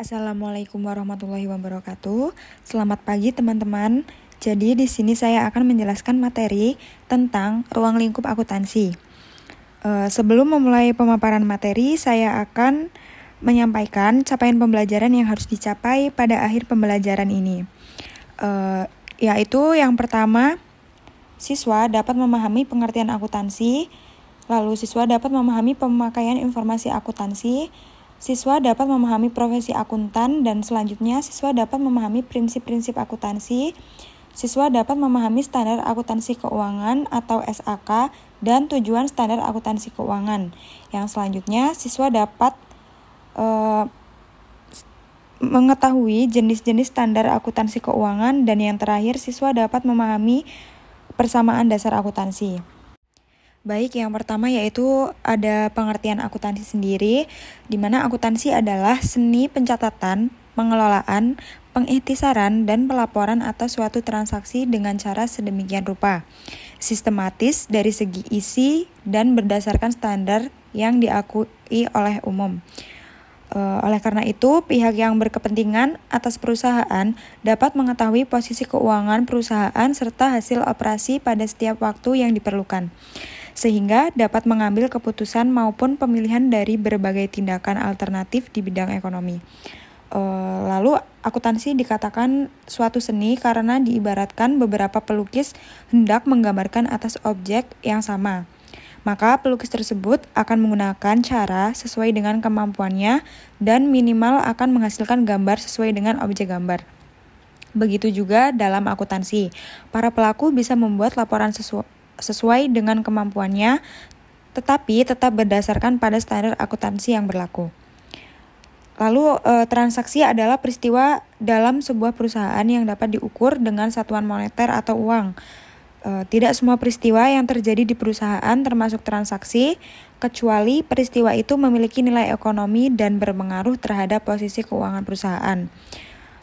Assalamualaikum warahmatullahi wabarakatuh. Selamat pagi teman-teman. Jadi di sini saya akan menjelaskan materi tentang ruang lingkup akuntansi. Sebelum memulai pemaparan materi, saya akan menyampaikan capaian pembelajaran yang harus dicapai pada akhir pembelajaran ini. Yaitu yang pertama, siswa dapat memahami pengertian akuntansi, lalu siswa dapat memahami pemakaian informasi akuntansi, siswa dapat memahami profesi akuntan, dan selanjutnya siswa dapat memahami prinsip-prinsip akuntansi. Siswa dapat memahami standar akuntansi keuangan atau SAK dan tujuan standar akuntansi keuangan. Yang selanjutnya siswa dapat mengetahui jenis-jenis standar akuntansi keuangan, dan yang terakhir siswa dapat memahami persamaan dasar akuntansi. Baik, yang pertama yaitu ada pengertian akuntansi sendiri, di mana akuntansi adalah seni pencatatan, pengelolaan, pengikhtisaran, dan pelaporan atas suatu transaksi dengan cara sedemikian rupa, sistematis dari segi isi dan berdasarkan standar yang diakui oleh umum. Oleh karena itu, pihak yang berkepentingan atas perusahaan dapat mengetahui posisi keuangan perusahaan serta hasil operasi pada setiap waktu yang diperlukan, sehingga dapat mengambil keputusan maupun pemilihan dari berbagai tindakan alternatif di bidang ekonomi. Lalu, akuntansi dikatakan suatu seni karena diibaratkan beberapa pelukis hendak menggambarkan atas objek yang sama. Maka pelukis tersebut akan menggunakan cara sesuai dengan kemampuannya dan minimal akan menghasilkan gambar sesuai dengan objek gambar. Begitu juga dalam akuntansi, para pelaku bisa membuat laporan sesuai dengan kemampuannya, tetapi tetap berdasarkan pada standar akuntansi yang berlaku. Lalu, transaksi adalah peristiwa dalam sebuah perusahaan yang dapat diukur dengan satuan moneter atau uang. Tidak semua peristiwa yang terjadi di perusahaan termasuk transaksi, kecuali peristiwa itu memiliki nilai ekonomi dan berpengaruh terhadap posisi keuangan perusahaan.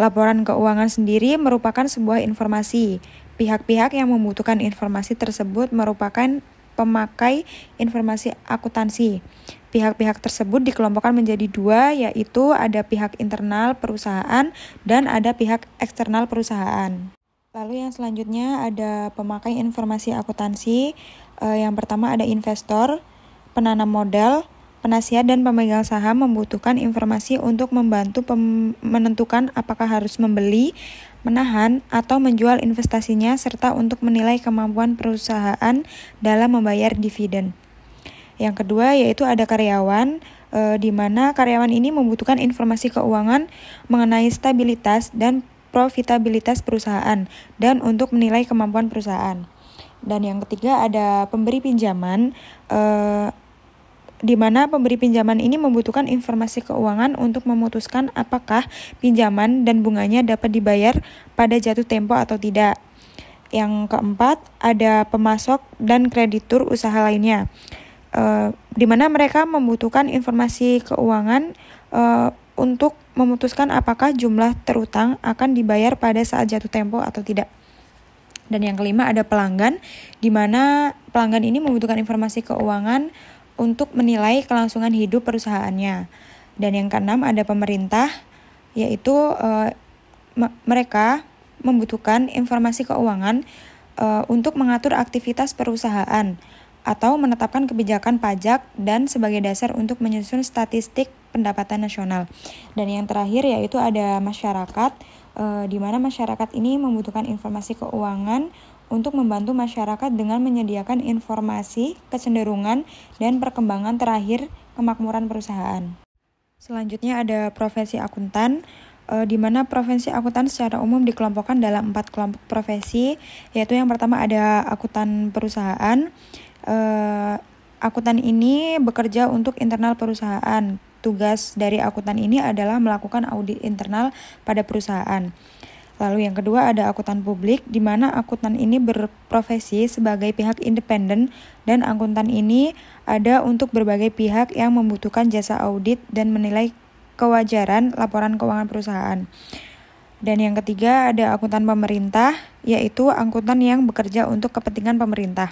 Laporan keuangan sendiri merupakan sebuah informasi. Pihak-pihak yang membutuhkan informasi tersebut merupakan pemakai informasi akuntansi. Pihak-pihak tersebut dikelompokkan menjadi dua, yaitu ada pihak internal perusahaan dan ada pihak eksternal perusahaan. Lalu yang selanjutnya ada pemakai informasi akuntansi. Yang pertama ada investor, penanam modal, penasihat, dan pemegang saham membutuhkan informasi untuk membantu menentukan apakah harus membeli, menahan, atau menjual investasinya, serta untuk menilai kemampuan perusahaan dalam membayar dividen. Yang kedua yaitu ada karyawan, di mana karyawan ini membutuhkan informasi keuangan mengenai stabilitas dan profitabilitas perusahaan dan untuk menilai kemampuan perusahaan. Dan yang ketiga ada pemberi pinjaman, di mana pemberi pinjaman ini membutuhkan informasi keuangan untuk memutuskan apakah pinjaman dan bunganya dapat dibayar pada jatuh tempo atau tidak. Yang keempat ada pemasok dan kreditur usaha lainnya, di mana mereka membutuhkan informasi keuangan untuk memutuskan apakah jumlah terutang akan dibayar pada saat jatuh tempo atau tidak. Dan yang kelima ada pelanggan, di mana pelanggan ini membutuhkan informasi keuangan untuk menilai kelangsungan hidup perusahaannya. Dan yang keenam ada pemerintah, yaitu mereka membutuhkan informasi keuangan untuk mengatur aktivitas perusahaan atau menetapkan kebijakan pajak dan sebagai dasar untuk menyusun statistik pendapatan nasional. Dan yang terakhir yaitu ada masyarakat, di mana masyarakat ini membutuhkan informasi keuangan untuk membantu masyarakat dengan menyediakan informasi, kecenderungan, dan perkembangan terakhir kemakmuran perusahaan. Selanjutnya ada profesi akuntan, di mana profesi akuntan secara umum dikelompokkan dalam 4 kelompok profesi, yaitu yang pertama ada akuntan perusahaan. Akuntan ini bekerja untuk internal perusahaan. Tugas dari akuntan ini adalah melakukan audit internal pada perusahaan. Lalu yang kedua ada akuntan publik, di mana akuntan ini berprofesi sebagai pihak independen, dan akuntan ini ada untuk berbagai pihak yang membutuhkan jasa audit dan menilai kewajaran laporan keuangan perusahaan. Dan yang ketiga ada akuntan pemerintah, yaitu akuntan yang bekerja untuk kepentingan pemerintah.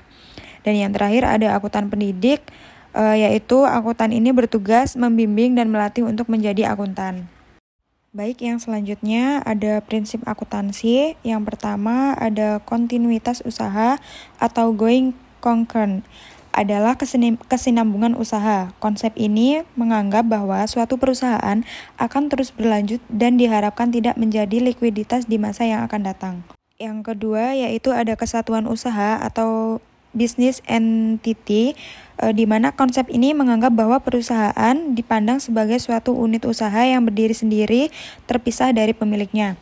Dan yang terakhir ada akuntan pendidik, yaitu akuntan ini bertugas membimbing dan melatih untuk menjadi akuntan. Baik, yang selanjutnya ada prinsip akuntansi. Yang pertama ada kontinuitas usaha atau going concern, adalah kesinambungan usaha. Konsep ini menganggap bahwa suatu perusahaan akan terus berlanjut dan diharapkan tidak menjadi likuiditas di masa yang akan datang. Yang kedua yaitu ada kesatuan usaha atau business entity, di mana konsep ini menganggap bahwa perusahaan dipandang sebagai suatu unit usaha yang berdiri sendiri, terpisah dari pemiliknya.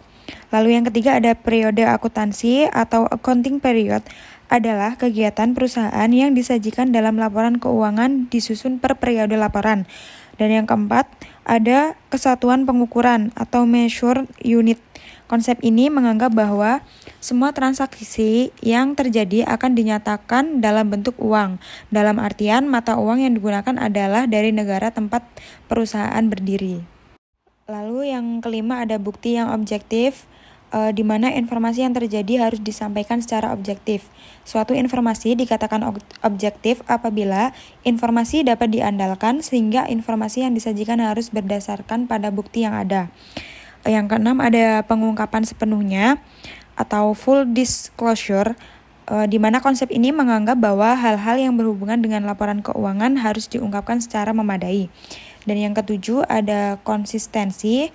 Lalu yang ketiga ada periode akuntansi atau accounting period, adalah kegiatan perusahaan yang disajikan dalam laporan keuangan disusun per periode laporan. Dan yang keempat ada kesatuan pengukuran atau measure unit. Konsep ini menganggap bahwa semua transaksi yang terjadi akan dinyatakan dalam bentuk uang. Dalam artian mata uang yang digunakan adalah dari negara tempat perusahaan berdiri. Lalu yang kelima ada bukti yang objektif, di mana informasi yang terjadi harus disampaikan secara objektif. Suatu informasi dikatakan objektif apabila informasi dapat diandalkan sehingga informasi yang disajikan harus berdasarkan pada bukti yang ada. Yang keenam ada pengungkapan sepenuhnya atau full disclosure, di mana konsep ini menganggap bahwa hal-hal yang berhubungan dengan laporan keuangan harus diungkapkan secara memadai. Dan yang ketujuh ada konsistensi.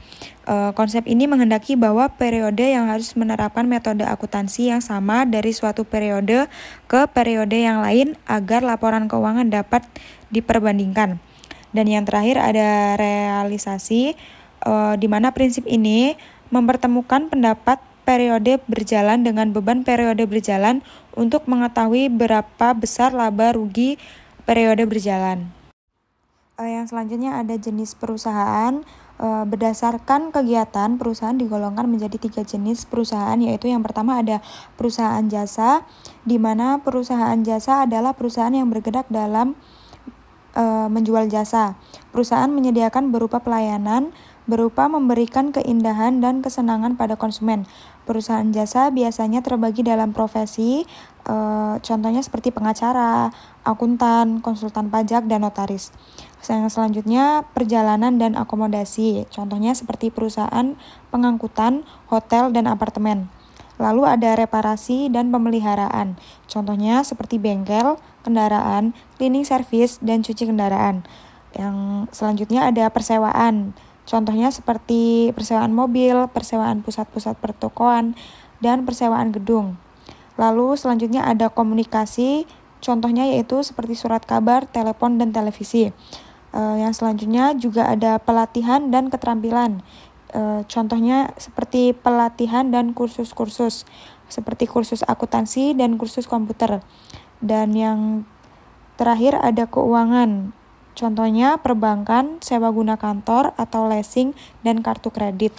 Konsep ini menghendaki bahwa periode yang harus menerapkan metode akuntansi yang sama dari suatu periode ke periode yang lain agar laporan keuangan dapat diperbandingkan. Dan yang terakhir ada realisasi, di mana prinsip ini mempertemukan pendapat periode berjalan dengan beban periode berjalan untuk mengetahui berapa besar laba rugi periode berjalan. Yang selanjutnya ada jenis perusahaan. Berdasarkan kegiatan, perusahaan digolongkan menjadi 3 jenis perusahaan, yaitu yang pertama ada perusahaan jasa, di mana perusahaan jasa adalah perusahaan yang bergerak dalam menjual jasa. Perusahaan menyediakan berupa pelayanan, berupa memberikan keindahan dan kesenangan pada konsumen. Perusahaan jasa biasanya terbagi dalam profesi, contohnya seperti pengacara, akuntan, konsultan pajak, dan notaris. Yang selanjutnya perjalanan dan akomodasi, contohnya seperti perusahaan pengangkutan, hotel, dan apartemen. Lalu ada reparasi dan pemeliharaan, contohnya seperti bengkel, kendaraan, cleaning service, dan cuci kendaraan. Yang selanjutnya ada persewaan, contohnya seperti persewaan mobil, persewaan pusat-pusat pertokoan, dan persewaan gedung. Lalu selanjutnya ada komunikasi, contohnya yaitu seperti surat kabar, telepon, dan televisi. Yang selanjutnya juga ada pelatihan dan keterampilan. Contohnya seperti pelatihan dan kursus-kursus, seperti kursus akuntansi dan kursus komputer. Dan yang terakhir ada keuangan, contohnya perbankan, sewa guna kantor atau leasing, dan kartu kredit.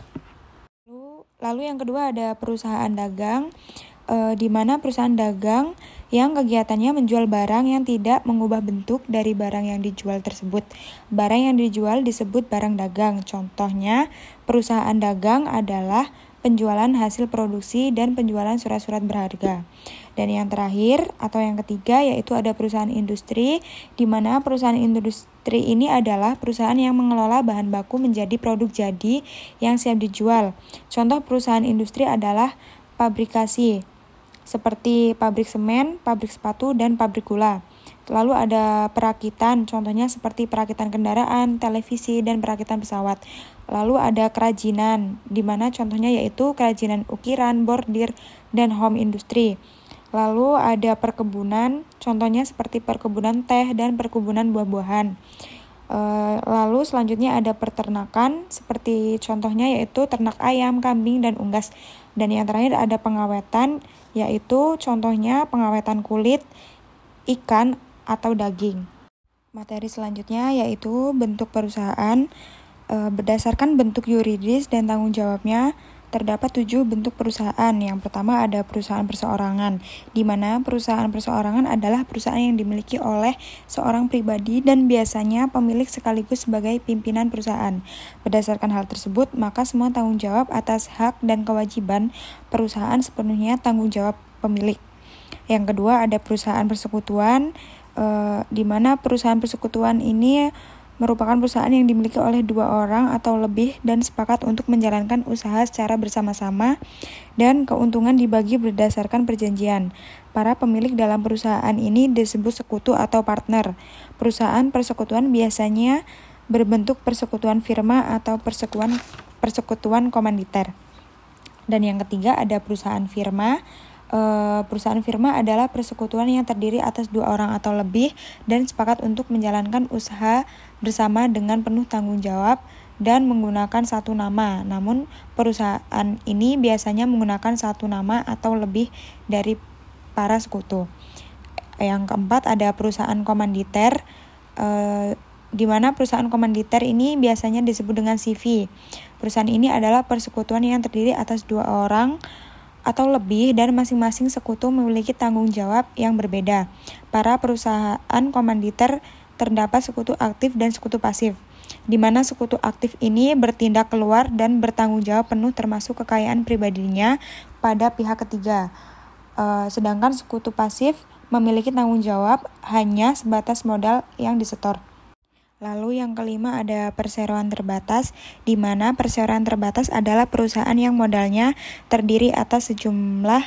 Lalu yang kedua ada perusahaan dagang, di mana perusahaan dagang yang kegiatannya menjual barang yang tidak mengubah bentuk dari barang yang dijual tersebut. Barang yang dijual disebut barang dagang. Contohnya, perusahaan dagang adalah penjualan hasil produksi dan penjualan surat-surat berharga. Dan yang terakhir atau yang ketiga yaitu ada perusahaan industri, di mana perusahaan industri ini adalah perusahaan yang mengelola bahan baku menjadi produk jadi yang siap dijual. Contoh perusahaan industri adalah pabrikasi, seperti pabrik semen, pabrik sepatu, dan pabrik gula. Lalu ada perakitan, contohnya seperti perakitan kendaraan, televisi, dan perakitan pesawat. Lalu ada kerajinan, di mana contohnya yaitu kerajinan ukiran, bordir, dan home industry. Lalu ada perkebunan, contohnya seperti perkebunan teh dan perkebunan buah-buahan. Lalu selanjutnya ada peternakan, seperti contohnya yaitu ternak ayam, kambing, dan unggas. Dan yang terakhir ada pengawetan, yaitu contohnya pengawetan kulit, ikan, atau daging. Materi selanjutnya yaitu bentuk perusahaan. Berdasarkan bentuk yuridis dan tanggung jawabnya, terdapat 7 bentuk perusahaan. Yang pertama ada perusahaan perseorangan, di mana perusahaan perseorangan adalah perusahaan yang dimiliki oleh seorang pribadi dan biasanya pemilik sekaligus sebagai pimpinan perusahaan. Berdasarkan hal tersebut, maka semua tanggung jawab atas hak dan kewajiban perusahaan sepenuhnya tanggung jawab pemilik. Yang kedua ada perusahaan persekutuan, di mana perusahaan persekutuan ini merupakan perusahaan yang dimiliki oleh 2 orang atau lebih dan sepakat untuk menjalankan usaha secara bersama-sama dan keuntungan dibagi berdasarkan perjanjian. Para pemilik dalam perusahaan ini disebut sekutu atau partner. Perusahaan persekutuan biasanya berbentuk persekutuan firma atau persekutuan komanditer. Dan yang ketiga ada perusahaan firma. Perusahaan firma adalah persekutuan yang terdiri atas 2 orang atau lebih dan sepakat untuk menjalankan usaha bersama dengan penuh tanggung jawab dan menggunakan satu nama. Namun perusahaan ini biasanya menggunakan satu nama atau lebih dari para sekutu. Yang keempat ada perusahaan komanditer, di mana perusahaan komanditer ini biasanya disebut dengan CV. Perusahaan ini adalah persekutuan yang terdiri atas 2 orang atau lebih dan masing-masing sekutu memiliki tanggung jawab yang berbeda. Para perusahaan komanditer terdapat sekutu aktif dan sekutu pasif, di mana sekutu aktif ini bertindak keluar dan bertanggung jawab penuh termasuk kekayaan pribadinya pada pihak ketiga. Sedangkan sekutu pasif memiliki tanggung jawab hanya sebatas modal yang disetor. Lalu yang kelima ada perseroan terbatas, di mana perseroan terbatas adalah perusahaan yang modalnya terdiri atas sejumlah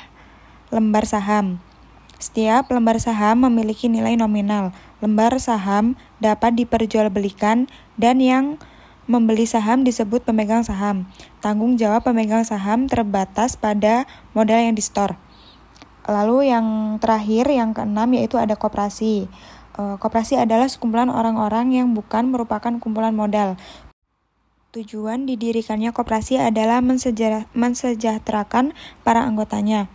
lembar saham. Setiap lembar saham memiliki nilai nominal. Lembar saham dapat diperjualbelikan dan yang membeli saham disebut pemegang saham. Tanggung jawab pemegang saham terbatas pada modal yang disetor. Lalu yang terakhir, yang keenam, yaitu ada koperasi. Koperasi adalah sekumpulan orang-orang yang bukan merupakan kumpulan modal. Tujuan didirikannya koperasi adalah mensejahterakan para anggotanya.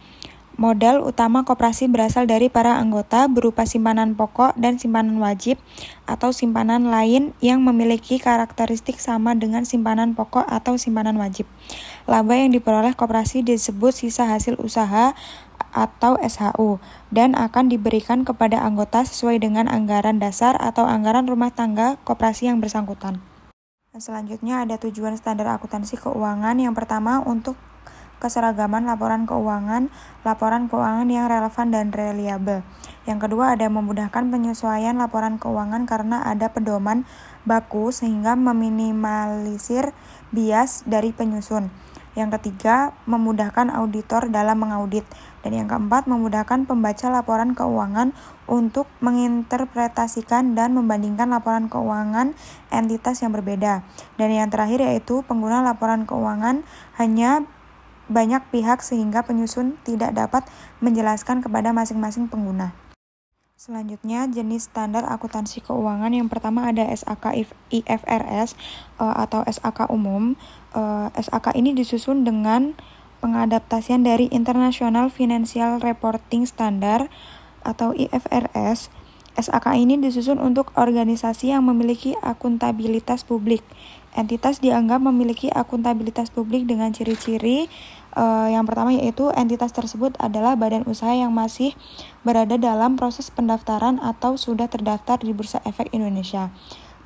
Modal utama koperasi berasal dari para anggota berupa simpanan pokok dan simpanan wajib atau simpanan lain yang memiliki karakteristik sama dengan simpanan pokok atau simpanan wajib. Laba yang diperoleh koperasi disebut sisa hasil usaha atau SHU dan akan diberikan kepada anggota sesuai dengan anggaran dasar atau anggaran rumah tangga koperasi yang bersangkutan. Selanjutnya ada tujuan standar akuntansi keuangan. Yang pertama, untuk keseragaman laporan keuangan yang relevan dan reliabel. Yang kedua ada memudahkan penyesuaian laporan keuangan karena ada pedoman baku sehingga meminimalisir bias dari penyusun. Yang ketiga, memudahkan auditor dalam mengaudit. Dan yang keempat, memudahkan pembaca laporan keuangan untuk menginterpretasikan dan membandingkan laporan keuangan entitas yang berbeda. Dan yang terakhir yaitu pengguna laporan keuangan hanya banyak pihak sehingga penyusun tidak dapat menjelaskan kepada masing-masing pengguna. Selanjutnya, jenis standar akuntansi keuangan. Yang pertama ada SAK IFRS atau SAK umum. SAK ini disusun dengan pengadaptasian dari International Financial Reporting Standard atau IFRS. SAK ini disusun untuk organisasi yang memiliki akuntabilitas publik. Entitas dianggap memiliki akuntabilitas publik dengan ciri-ciri yang pertama yaitu entitas tersebut adalah badan usaha yang masih berada dalam proses pendaftaran atau sudah terdaftar di Bursa Efek Indonesia.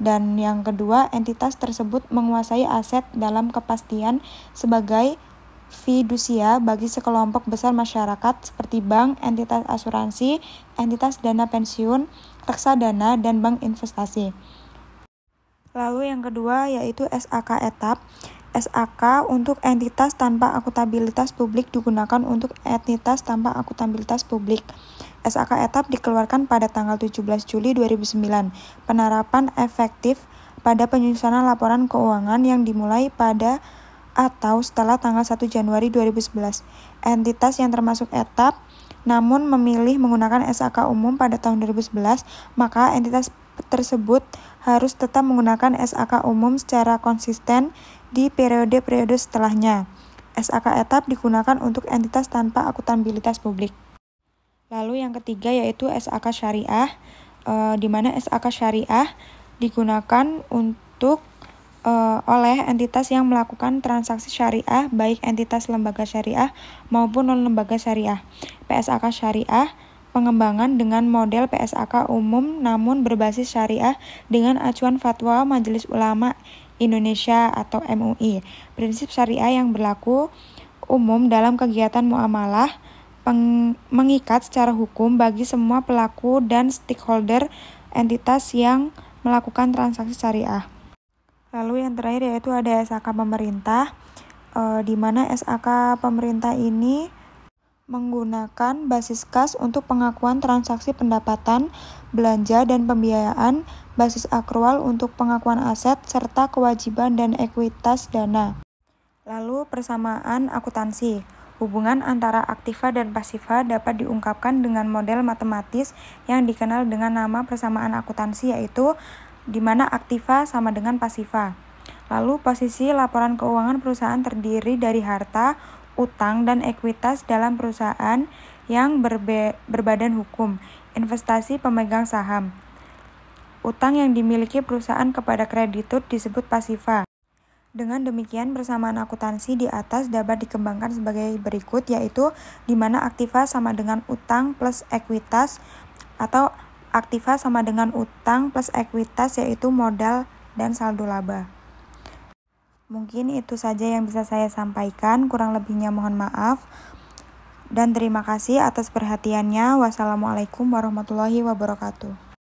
Dan yang kedua, entitas tersebut menguasai aset dalam kepastian sebagai fidusia bagi sekelompok besar masyarakat seperti bank, entitas asuransi, entitas dana pensiun, reksadana, dan bank investasi. Lalu yang kedua yaitu SAK etap. SAK untuk entitas tanpa akuntabilitas publik digunakan untuk entitas tanpa akuntabilitas publik. SAK etap dikeluarkan pada tanggal 17 Juli 2009. Penerapan efektif pada penyusunan laporan keuangan yang dimulai pada atau setelah tanggal 1 Januari 2011. Entitas yang termasuk etap namun memilih menggunakan SAK umum pada tahun 2011, maka entitas tersebut harus tetap menggunakan SAK umum secara konsisten di periode-periode setelahnya. SAK etap digunakan untuk entitas tanpa akuntabilitas publik. Lalu yang ketiga yaitu SAK syariah, di mana SAK syariah digunakan untuk oleh entitas yang melakukan transaksi syariah, baik entitas lembaga syariah maupun non-lembaga syariah. PSAK syariah pengembangan dengan model PSAK umum namun berbasis syariah dengan acuan fatwa Majelis Ulama Indonesia atau MUI. Prinsip syariah yang berlaku umum dalam kegiatan muamalah mengikat secara hukum bagi semua pelaku dan stakeholder entitas yang melakukan transaksi syariah. Lalu yang terakhir yaitu ada SAK pemerintah, di mana SAK pemerintah ini menggunakan basis kas untuk pengakuan transaksi pendapatan, belanja, dan pembiayaan, basis akrual untuk pengakuan aset, serta kewajiban dan ekuitas dana. Lalu persamaan akuntansi. Hubungan antara aktiva dan pasiva dapat diungkapkan dengan model matematis yang dikenal dengan nama persamaan akuntansi, yaitu di mana aktiva sama dengan pasiva. Lalu posisi laporan keuangan perusahaan terdiri dari harta, utang, dan ekuitas dalam perusahaan yang berbadan hukum, investasi pemegang saham. Utang yang dimiliki perusahaan kepada kreditur disebut pasiva. Dengan demikian, persamaan akuntansi di atas dapat dikembangkan sebagai berikut, yaitu di mana aktiva sama dengan utang plus ekuitas, atau aktiva sama dengan utang plus ekuitas, yaitu modal dan saldo laba. Mungkin itu saja yang bisa saya sampaikan, kurang lebihnya mohon maaf. Dan terima kasih atas perhatiannya. Wassalamualaikum warahmatullahi wabarakatuh.